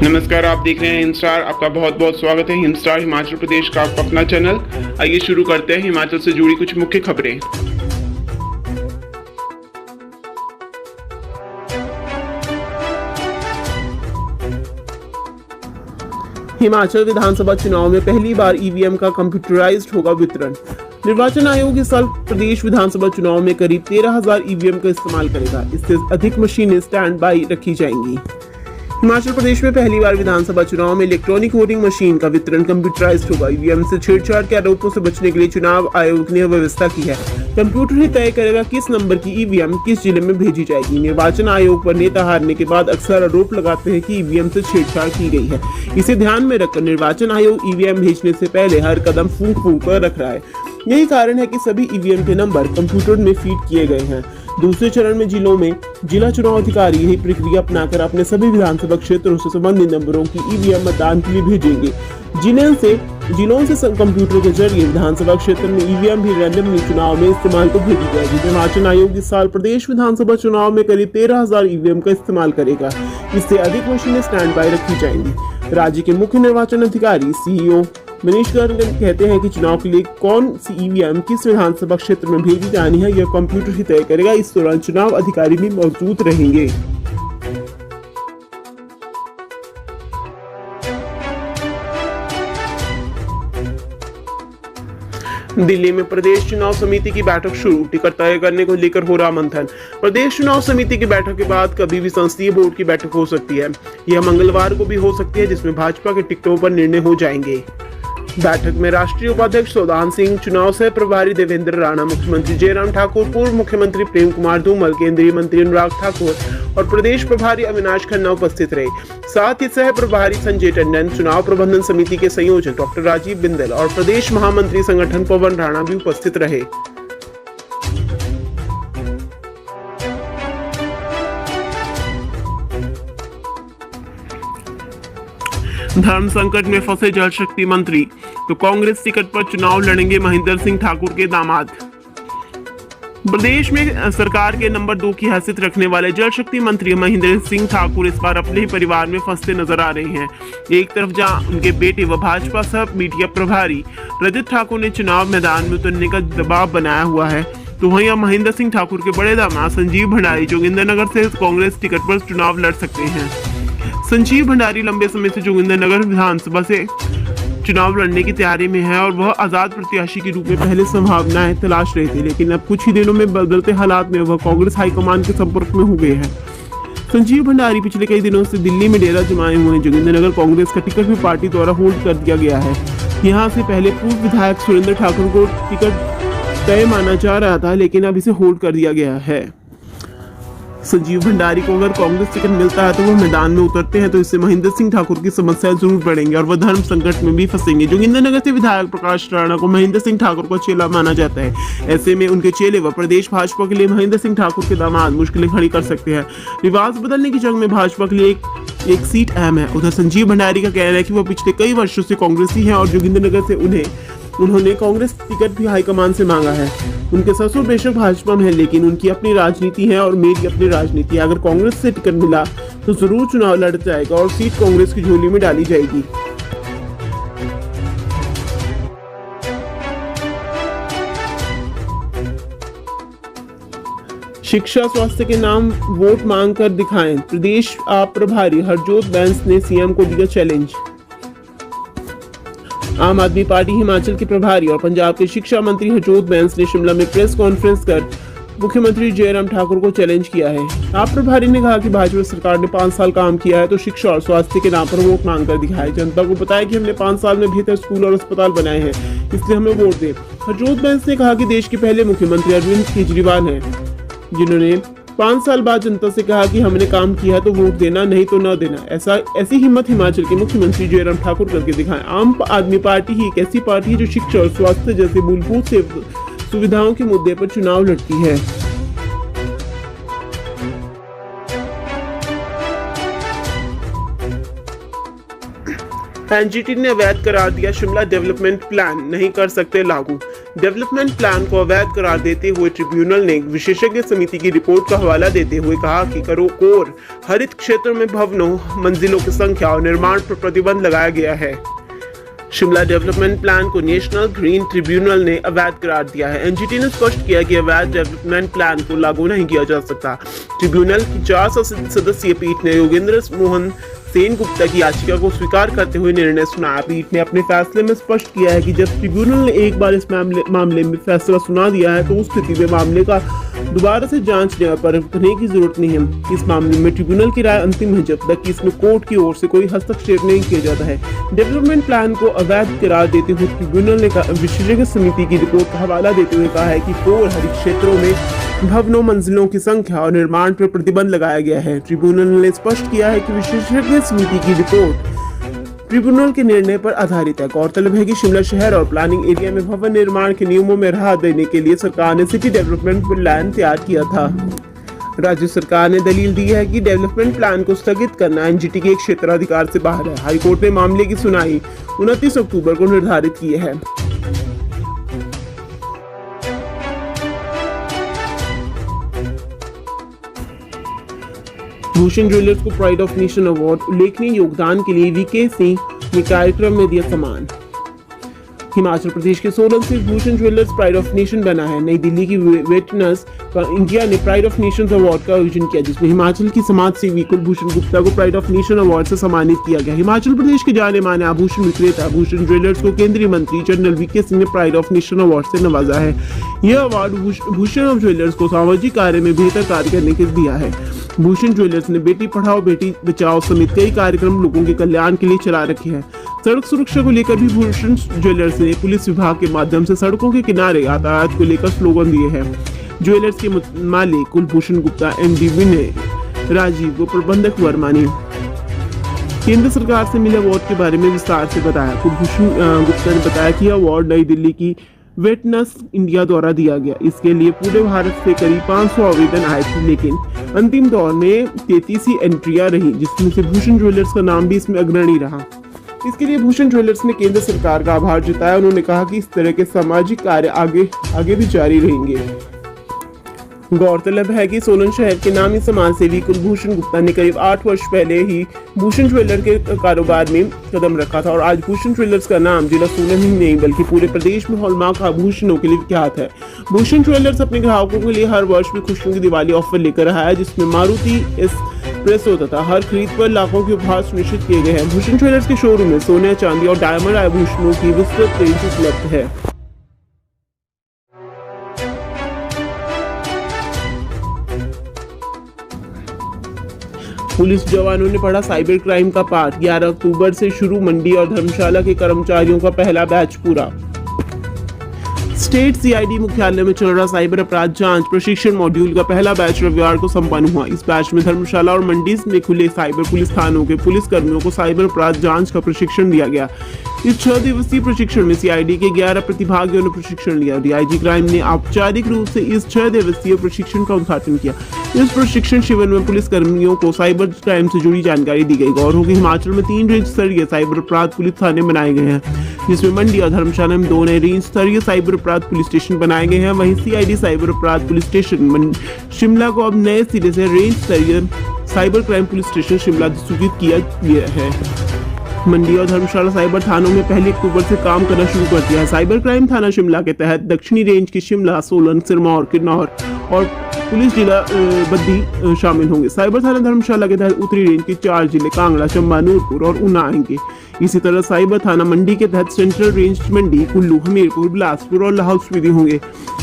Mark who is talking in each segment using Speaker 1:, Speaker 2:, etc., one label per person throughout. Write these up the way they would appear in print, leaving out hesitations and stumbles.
Speaker 1: नमस्कार, आप देख रहे हैं हिमस्टार। आपका बहुत बहुत स्वागत है। हिमस्टार हिमाचल प्रदेश का आपका अपना चैनल। आइए शुरू करते हैं हिमाचल से जुड़ी कुछ मुख्य खबरें।
Speaker 2: हिमाचल विधानसभा चुनाव में पहली बार ईवीएम का कंप्यूटराइज्ड होगा वितरण। निर्वाचन आयोग इस साल प्रदेश विधानसभा चुनाव में करीब 13,000 ईवीएम का इस्तेमाल करेगा। इससे अधिक मशीनें स्टैंड बाई रखी जाएंगी। हिमाचल प्रदेश में पहली बार विधानसभा चुनाव में इलेक्ट्रॉनिक वोटिंग मशीन का वितरण कंप्यूटराइज्ड होगा। ईवीएम से छेड़छाड़ के आरोपों से बचने के लिए चुनाव आयोग ने व्यवस्था की है। कंप्यूटर ही तय करेगा किस नंबर की ईवीएम किस जिले में भेजी जाएगी। निर्वाचन आयोग पर नेता हारने के बाद अक्सर आरोप लगाते हैं कि ईवीएम से छेड़छाड़ की गई है। इसे ध्यान में रखकर निर्वाचन आयोग ईवीएम भेजने से पहले हर कदम फूंक कर रख रहा है। यही कारण है कि सभी ईवीएम के नंबर कंप्यूटर में फीड किए गए हैं। दूसरे चरण में जिलों में जिला चुनाव अधिकारी यही प्रक्रिया अपनाकर अपने सभी विधानसभा क्षेत्रों से संबंधित नंबरों की ईवीएम मतदान के लिए भेजेंगे। जिलों से कंप्यूटर के जरिए विधानसभा क्षेत्र में ईवीएम भी रैंडमली चुनाव में इस्तेमाल को भेजी जाएगी। निर्वाचन आयोग इस साल प्रदेश विधानसभा चुनाव में करीब 13,000 ईवीएम का इस्तेमाल करेगा। इससे अधिक मशीनें स्टैंड बाई रखी जाएंगी। राज्य के मुख्य निर्वाचन अधिकारी सीईओ मनीष गर्ग कहते हैं कि चुनाव के लिए कौन सी ईवीएम किस विधानसभा क्षेत्र में भेजी जानी है, यह कंप्यूटर ही तय करेगा। इस दौरान चुनाव अधिकारी भी मौजूद रहेंगे। दिल्ली में प्रदेश चुनाव समिति की बैठक शुरू। टिकट तय करने को लेकर हो रहा मंथन। प्रदेश चुनाव समिति की बैठक के बाद कभी भी संसदीय बोर्ड की बैठक हो सकती है। यह मंगलवार को भी हो सकती है, जिसमें भाजपा के टिकटों पर निर्णय हो जाएंगे। बैठक में राष्ट्रीय उपाध्यक्ष सौदान सिंह, चुनाव सह प्रभारी देवेंद्र राणा, मुख्यमंत्री जयराम ठाकुर, पूर्व मुख्यमंत्री प्रेम कुमार धूमल, केंद्रीय मंत्री अनुराग ठाकुर और प्रदेश प्रभारी अविनाश खन्ना उपस्थित रहे। साथ ही सह प्रभारी संजय टंडन, चुनाव प्रबंधन समिति के संयोजक डॉक्टर राजीव बिंदल और प्रदेश महामंत्री संगठन पवन राणा भी उपस्थित रहे। धर्म संकट में फंसे जल शक्ति मंत्री, तो कांग्रेस टिकट पर चुनाव लड़ेंगे महेंद्र सिंह ठाकुर के दामाद। प्रदेश में सरकार के नंबर 2 की हैसियत रखने वाले जल शक्ति मंत्री महेंद्र सिंह ठाकुर इस बार अपने ही परिवार में फंसते नजर आ रहे हैं। एक तरफ जहां उनके बेटे व भाजपा सब मीडिया प्रभारी रजत ठाकुर ने चुनाव मैदान में उतरने का दबाव बनाया हुआ है, तो वहीं महेंद्र सिंह ठाकुर के बड़े दामाद संजीव भंडारी जोगिंद्रनगर से कांग्रेस टिकट पर चुनाव लड़ सकते हैं। संजीव भंडारी लंबे समय से जोगिंद्रनगर विधानसभा से चुनाव लड़ने की तैयारी में है और वह आजाद प्रत्याशी के रूप में पहले संभावनाएं तलाश रहे थे, लेकिन अब कुछ ही दिनों में बदलते हालात में वह कांग्रेस हाईकमान के संपर्क में हो गए हैं। संजीव भंडारी पिछले कई दिनों से दिल्ली में डेरा जमाए हुए हैं। जोगिंद्रनगर कांग्रेस का टिकट भी पार्टी द्वारा होल्ड कर दिया गया है। यहाँ से पहले पूर्व विधायक सुरेंद्र ठाकुर को टिकट तय माना जा रहा था, लेकिन अब इसे होल्ड कर दिया गया है। संजीव भंडारी को अगर कांग्रेस टिकट मिलता है तो वो मैदान में उतरते हैं, तो इससे महेंद्र सिंह ठाकुर की समस्याएं जरूर बढ़ेंगी और वह धर्म संकट में भी फंसेंगे। जोगिंद्रनगर से विधायक प्रकाश राणा को महेंद्र सिंह ठाकुर का चेला माना जाता है। ऐसे में उनके चेले व प्रदेश भाजपा के लिए महेंद्र सिंह ठाकुर के दामाद मुश्किलें खड़ी कर सकते हैं। रिवाज बदलने की जंग में भाजपा के लिए एक सीट अहम है। उधर संजीव भंडारी का कहना है कि वह पिछले कई वर्षों से कांग्रेसी हैं और जोगिंद्रनगर से उन्होंने कांग्रेस टिकट भी हाईकमान से मांगा है। उनके ससुर बेशक भाजपा में है, लेकिन उनकी अपनी राजनीति है और मेरी अपनी राजनीति है। अगर कांग्रेस से टिकट मिला तो जरूर चुनाव लड़ जाएगा और सीट कांग्रेस की झोली में डाली जाएगी। शिक्षा स्वास्थ्य के नाम वोट मांग कर दिखाएं, प्रदेश आप प्रभारी हरजोत बैंस ने सीएम को दिया चैलेंज। आम आदमी पार्टी हिमाचल के प्रभारी और पंजाब के शिक्षा मंत्री हरजोत बैंस ने शिमला में प्रेस कॉन्फ्रेंस कर मुख्यमंत्री जयराम ठाकुर को चैलेंज किया है। आप प्रभारी ने कहा कि भाजपा सरकार ने 5 साल काम किया है, तो शिक्षा और स्वास्थ्य के नाम पर वोट मांग कर दिखाए। जनता को बताया कि हमने 5 साल में बेहतर स्कूल और अस्पताल बनाए हैं, इसलिए हमें वोट दें। हरजोत बैंस ने कहा कि देश के पहले मुख्यमंत्री अरविंद केजरीवाल हैं, जिन्होंने 5 साल बाद जनता से कहा कि हमने काम किया है तो वोट देना, नहीं तो न देना। ऐसी हिम्मत हिमाचल के मुख्यमंत्री जयराम ठाकुर करके दिखाएं। आम आदमी पार्टी ही एक ऐसी पार्टी है जो शिक्षा और स्वास्थ्य जैसे मूलभूत सुविधाओं के मुद्दे पर चुनाव लड़ती है। एनजीटी ने अवैध करार दिया, शिमला डेवलपमेंट प्लान नहीं कर सकते लागू। डेवलपमेंट प्लान को अवैध करार देते हुए ट्रिब्यूनल ने विशेषज्ञ समिति की रिपोर्ट का हवाला देते हुए कहा कि कोर हरित क्षेत्र में भवनों, मंजिलों की संख्या और निर्माण पर प्रतिबंध लगाया गया है। शिमला डेवलपमेंट प्लान को नेशनल ग्रीन ट्रिब्यूनल ने अवैध करार दिया है। एनजीटी ने स्पष्ट किया कि अवैध डेवलपमेंट प्लान को लागू नहीं किया जा सकता। ट्रिब्यूनल की 4 सदस्यीय पीठ ने योगेंद्र मोहन सेन गुप्ता की याचिका को स्वीकार करते हुए निर्णय सुनाया। पीठ ने अपने फैसले में स्पष्ट किया है कि जब ट्रिब्यूनल ने एक बार इस मामले में फैसला सुना दिया है तो उस स्थिति में मामले का दोबारा से जांचने और परखने की जरूरत नहीं है। इस मामले में ट्रिब्यूनल की राय अंतिम है जब तक कि इसमें कोर्ट की ओर से कोई हस्तक्षेप नहीं किया जाता है। डेवलपमेंट प्लान को अवैध करार देते हुए ट्रिब्यूनल ने विशेषज्ञ समिति की रिपोर्ट का हवाला देते हुए कहा है कि कोर हरित क्षेत्रों में भवनों, मंजिलों की संख्या और निर्माण पर प्रतिबंध लगाया गया है। ट्रिब्यूनल ने स्पष्ट किया है कि विशेषज्ञ समिति की रिपोर्ट ट्रिब्यूनल के निर्णय पर आधारित है। गौरतलब है कि शिमला शहर और प्लानिंग एरिया में भवन निर्माण के नियमों में राहत देने के लिए सरकार ने सिटी डेवलपमेंट प्लान तैयार किया था। राज्य सरकार ने दलील दी है कि डेवलपमेंट प्लान को स्थगित करना एनजीटी के क्षेत्राधिकार से बाहर है। हाईकोर्ट ने मामले की सुनवाई 29 अक्टूबर को निर्धारित की है। भूषण ज्वेलर्स को प्राइड ऑफ नेशन अवार्ड, उल्लेखनीय योगदान के लिए वीके सिंह ने कार्यक्रम में दिया सम्मान। हिमाचल प्रदेश के सोलन से Bhushan jewellers pride of nation बना है। नई दिल्ली की वेटनस इंडिया ने प्राइड ऑफ नेशंस अवार्ड का आयोजन किया, जिसमें हिमाचल की समाज सेवी कुलभूषण गुप्ता को प्राइड ऑफ नेशन अवार्ड से सम्मानित किया गया। हिमाचल प्रदेश के जाने माने आभूषण विक्रेता भूषण ज्वेलर्स को केंद्रीय मंत्री जनरल वीके सिंह ने प्राइड ऑफ नेशन अवार्ड से नवाजा है। यह अवार्ड भूषण ऑफ ज्वेलर्स को सामाजिक कार्य में बेहतर कार्य करने के लिए दिया है। भूषण ज्वेलर्स ने बेटी पढ़ाओ बेटी बचाओ समेत कई कार्यक्रम लोगों के कल्याण के लिए चला रखे हैं। सड़क सुरक्षा को लेकर भी भूषण ज्वेलर्स ने पुलिस विभाग के माध्यम से सड़कों के किनारे यातायात को लेकर स्लोगन दिए हैं। ज्वेलर्स के मालिक कुलभूषण गुप्ता, एमडी विनय राजीव व प्रबंधक वर्मा ने केंद्र सरकार से मिले अवार्ड के बारे में विस्तार से बताया। कुलभूषण गुप्ता ने बताया कि अवार्ड नई दिल्ली की वेटनस इंडिया द्वारा दिया गया। इसके लिए पूरे भारत से करीब 500 आवेदन आए थे, लेकिन अंतिम दौर में 33 ही एंट्रियां रही, जिसमें से भूषण ज्वेलर्स का नाम भी इसमें अग्रणी रहा। इसके लिए भूषण ज्वेलर्स ने केंद्र सरकार का आभार जताया। उन्होंने कहा कि इस तरह के सामाजिक कार्य आगे भी जारी रहेंगे। गौरतलब है कि सोलन शहर के नामी समाज सेवी कुलभूषण गुप्ता ने करीब 8 वर्ष पहले ही भूषण ज्वेलर के कारोबार में कदम रखा था और आज भूषण ज्वेलर्स का नाम जिला सोलन ही नहीं बल्कि पूरे प्रदेश में हॉलमार्क आभूषणों के लिए विख्यात है। भूषण ज्वेलर्स अपने ग्राहकों के लिए हर वर्ष में खुशियों की दिवाली ऑफर लेकर रहा है, जिसमें मारुति एस्प्रेसो तथा हर खरीद पर लाखों के उपहार सुनिश्चित किए गए हैं। भूषण ज्वेलर्स के शोरूम में सोने, चांदी और डायमंड आभूषणों की विस्तृत रेंज उपलब्ध है। पुलिस जवानों ने पढ़ा साइबर क्राइम का पाठ। 11 अक्टूबर से शुरू मंडी और धर्मशाला के कर्मचारियों का पहला बैच पूरा। स्टेट सीआईडी मुख्यालय में चल रहा साइबर अपराध जांच प्रशिक्षण मॉड्यूल का पहला बैच रविवार को संपन्न हुआ। इस बैच में धर्मशाला और मंडी में खुले साइबर पुलिस थानों के पुलिस कर्मियों को साइबर अपराध जांच का प्रशिक्षण दिया गया। इस 6 दिवसीय प्रशिक्षण में सीआईडी के 11 प्रतिभागियों ने प्रशिक्षण लिया। डीआईजी क्राइम ने औपचारिक रूप से इस 6 दिवसीय प्रशिक्षण का उद्घाटन किया। इस प्रशिक्षण शिविर में पुलिस कर्मियों को साइबर क्राइम से जुड़ी जानकारी दी गई। गौर हो कि हिमाचल में 3 रेंज स्तरीय साइबर अपराध पुलिस थाने बनाए गए हैं, जिसमें मंडी और धर्मशाला में 2 नए रेंज स्तरीय साइबर अपराध पुलिस स्टेशन बनाए गए हैं। वहीं सीआईडी साइबर अपराध पुलिस स्टेशन शिमला को अब नए सिरे से रेंज स्तरीय cyber crime police station Shimla अधिसूचित किया गया है। मंडी और धर्मशाला साइबर थानों में 1 अक्टूबर से काम करना शुरू कर दिया है। साइबर क्राइम थाना शिमला के तहत दक्षिणी रेंज के शिमला, सोलन, सिरमौर, किन्नौर और पुलिस जिला बद्दी शामिल होंगे। साइबर थाना धर्मशाला के तहत उत्तरी रेंज के 4 जिले कांगड़ा, चंबा, नूरपुर और ऊना आएंगे। इसी तरह साइबर थाना मंडी के तहत सेंट्रल रेंज मंडी, कुल्लू, हमीरपुर, बिलासपुर और लाहौल स्पीति होंगे।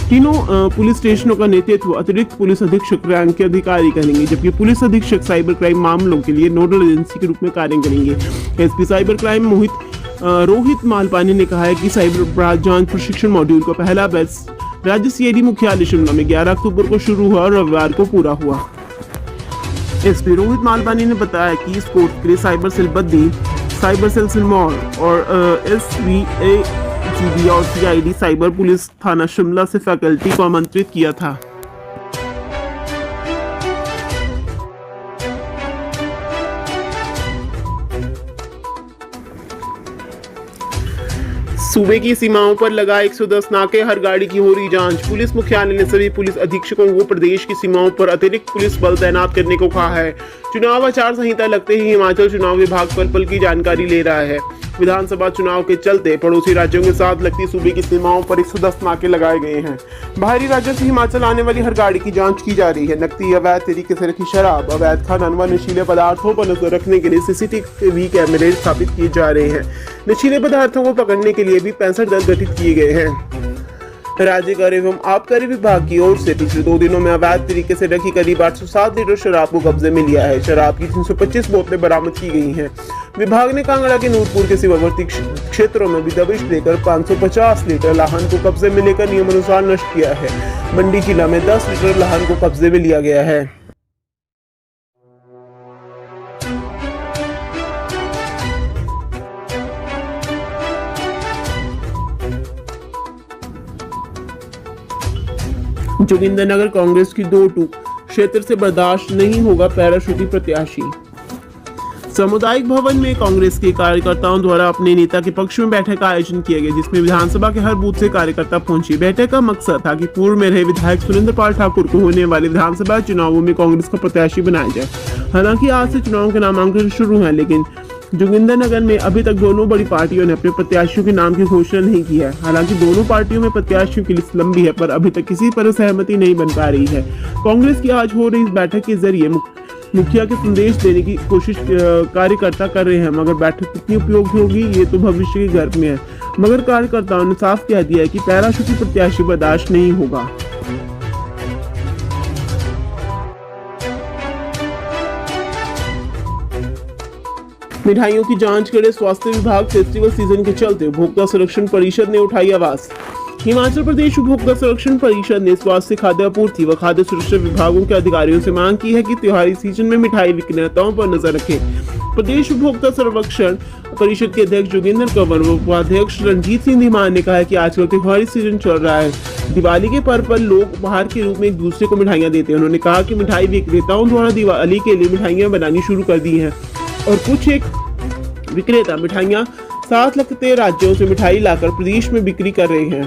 Speaker 2: तीनों पुलिस स्टेशनों का नेतृत्व अतिरिक्त पुलिस अधीक्षक रैंक के अधिकारी करेंगे, जबकि पुलिस अधीक्षक साइबर क्राइम मामलों के लिए नोडल एजेंसी के रूप में कार्य करेंगे। SP cyber crime Rohit Malpani ने कहा है कि साइबर अपराध जांच प्रशिक्षण मॉड्यूल का पहला बैच राज्य सीआईडी मुख्यालय शिमला में 11 अक्टूबर को शुरू हुआ और रविवार को पूरा हुआ। एसपी रोहित मालपानी ने बताया कि इस कोर्स के लिए cyber cell Baddi, cyber cell Sirmaur और एसवीएजीबी और सीआईडी साइबर पुलिस थाना शिमला से फैकल्टी को आमंत्रित किया था। सूबे की सीमाओं पर लगा 110 नाके, हर गाड़ी की हो रही जांच। पुलिस मुख्यालय ने सभी पुलिस अधीक्षकों को प्रदेश की सीमाओं पर अतिरिक्त पुलिस बल तैनात करने को कहा है। चुनाव आचार संहिता लगते ही हिमाचल चुनाव विभाग पल पल की जानकारी ले रहा है। विधानसभा चुनाव के चलते पड़ोसी राज्यों के साथ लगती सूबे की सीमाओं पर 110 नाके लगाए गए हैं। बाहरी राज्यों से हिमाचल आने वाली हर गाड़ी की जांच की जा रही है। नकदी, अवैध तरीके से रखी शराब, अवैध खनन व नशीले पदार्थों पर नजर रखने के लिए सीसीटीवी कैमरे स्थापित किए जा रहे हैं। नशीले पदार्थों को पकड़ने के लिए भी 65 दल गठित किए गए हैं। राज्य कर एवं आबकारी विभाग की ओर से पिछले 2 दिनों में अवैध तरीके से रखी करीब 807 लीटर शराब को कब्जे में लिया है। शराब की 325 बोतलें बरामद की गई हैं। विभाग ने कांगड़ा के नूरपुर के सीमावर्ती क्षेत्रों में भी दबिश देकर 550 लीटर लाहन को कब्जे में लेकर नियमानुसार नष्ट किया है। मंडी जिला में 10 लीटर लाहन को कब्जे में लिया गया है। जोगिंद्रनगर कांग्रेस की 2-2 क्षेत्र से बर्दाश्त नहीं होगा पैराशूटी प्रत्याशी। सामुदायिक भवन में कांग्रेस के कार्यकर्ताओं द्वारा अपने नेता के पक्ष में बैठक का आयोजन किया गया, जिसमें विधानसभा के हर बूथ से कार्यकर्ता पहुंचे। बैठक का मकसद था कि पूर्व में रहे विधायक सुरेंद्र पाल ठाकुर को होने वाले विधानसभा चुनावों में कांग्रेस का प्रत्याशी बनाया जाए। हालांकि आज से चुनाव के नामांकन शुरू है, लेकिन जोगिंद्रनगर में अभी तक दोनों बड़ी पार्टियों ने अपने प्रत्याशियों के नाम की घोषणा नहीं की है। हालांकि दोनों पार्टियों में प्रत्याशियों की लिस्ट लंबी है, पर अभी तक किसी पर सहमति नहीं बन पा रही है। कांग्रेस की आज हो रही इस बैठक के जरिए मुखिया के संदेश देने की कोशिश कार्यकर्ता कर रहे हैं, मगर बैठक कितनी उपयोगी होगी ये तो भविष्य के गर्भ में है। मगर कार्यकर्ताओं ने साफ कह दिया है कि पैराशूटी प्रत्याशी बर्दाश्त नहीं होगा। मिठाइयों की जांच करे स्वास्थ्य विभाग। फेस्टिवल सीजन के चलते उपभोक्ता संरक्षण परिषद ने उठाई आवाज। हिमाचल प्रदेश उपभोक्ता संरक्षण परिषद ने स्वास्थ्य, खाद्य आपूर्ति व खाद्य सुरक्षा विभागों के अधिकारियों से मांग की है कि त्योहारी सीजन में मिठाई विक्रेताओं पर नजर रखें। प्रदेश उपभोक्ता संरक्षण परिषद के अध्यक्ष जोगिंद्र कंवर व उपाध्यक्ष रणजीत सिंह धीमान ने कहा है कि आजकल त्योहारी सीजन चल रहा है। दिवाली के पर्व पर लोग उपहार के रूप में एक दूसरे को मिठाइयां देते हैं। उन्होंने कहा कि मिठाई विक्रेताओं द्वारा दिवाली के लिए मिठाइयां बनानी शुरू कर दी हैं और कुछ एक विक्रेता मिठाइयां साथ लगते राज्यों से मिठाई लाकर प्रदेश में बिक्री कर रहे हैं।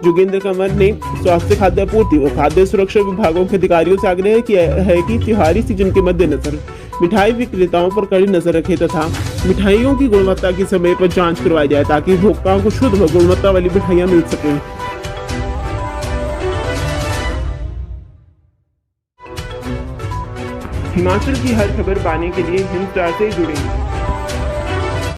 Speaker 2: जोगिंद्र कंवर ने स्वास्थ्य, खाद्य आपूर्ति व खाद्य सुरक्षा विभागों के अधिकारियों से आग्रह किया है कि त्योहारी सीजन के मद्देनजर मिठाई विक्रेताओं पर कड़ी नजर रखे तथा मिठाइयों की गुणवत्ता की समय पर जांच करवाई जाए, ताकि उपभोक्ताओं को शुद्ध व गुणवत्ता वाली मिठाइयां मिल सकें। हिमाचल की हर खबर पाने के लिए हिंद स्टार से जुड़ें।